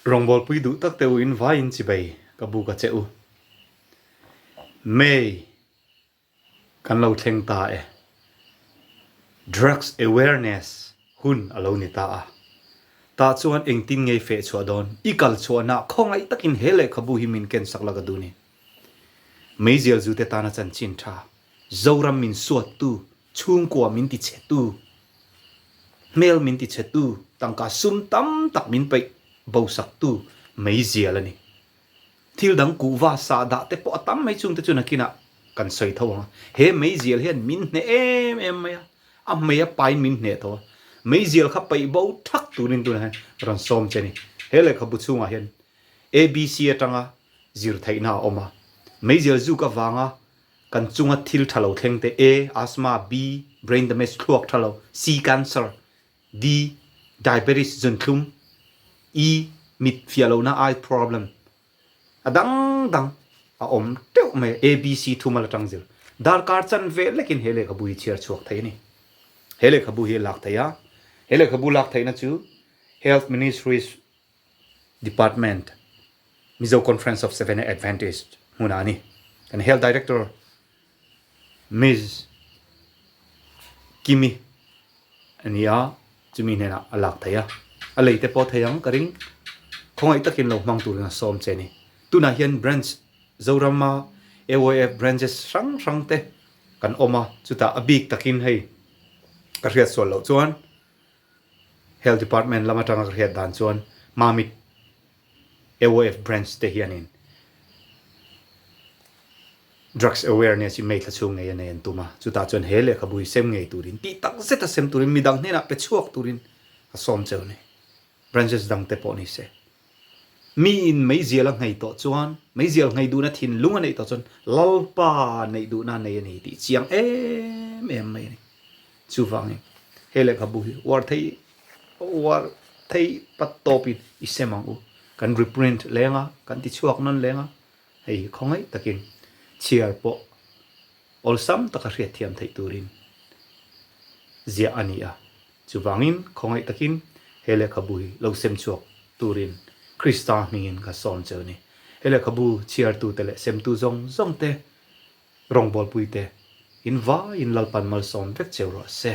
rong bol pui du tak teu in vai in chi bai ka bu ka cheu May kan lo thleng ta e drugs awareness hun alo ni ta ta chuan eng tin ngei fe chua don ikal chuana khongai takin hele khabu himin ken saklaga du ni Meizialzute Tana Chanchin tha Mizoram min suat tu chung kwa min ti che tu mel min ti che tu tangka sum tam tak min pe bo sak tu Meizial ani thil dang ku wa sa da te po tam mai chung te chuna kina kan soi thawa he Meizial hian min ne em maya a meya pai min ne thawa Meizial kha pai bo thak tunin tu na ron som cheni hele khabu chunga hian abc atanga zir thaina oma Meizialzu ka wanga kan chunga thil thalo thlengte a asthma b brain damage Chhuak thalo c cancer d diabetes zonthum e mit fialona eye problem adang a om teu me abc thumal tangzil dar kar chan ve lekin hele khabu hi chiar chuak thaini hele khabu hi lak thaya hele khabu lak thaina chu health ministries department Mizo conference of seven Adventists munani and health director Kimi ania chumi nena alak thaya alei te po thayang karing khongai takin lo mang tur na som cheni tuna hian branch Zorama AOF branches sang te kan oma chuta abik takin hei ka riat sol lo chuan health department lama tanga ka riat dan chuan mamit AOF branch te hianin drugs awareness in make chung ngai nen tuma chuta chon hele khabui sem ngai turin ti tak zeta sem turin midang hena pe chuak turin a som chone branches dang te poni se mi in Meizial ngai to chuan Meizial ngai du na thin lunga nei to chon lalpa nei du na nei nei ti chiang em mai ni chu wangi hele khabui war thei pat topi isemang u kan reprint lenga kan ti chuak non lenga hei khongai takin Cherput olsam taka riat thiam thei turin ziah ania chuwangin khongai takin hele khabui lo sem chuak turin Krista mingin ka som choni hele khabu chiar tu tele sem tu zong te rong bol puite in lalpan mal som vek cheu ro se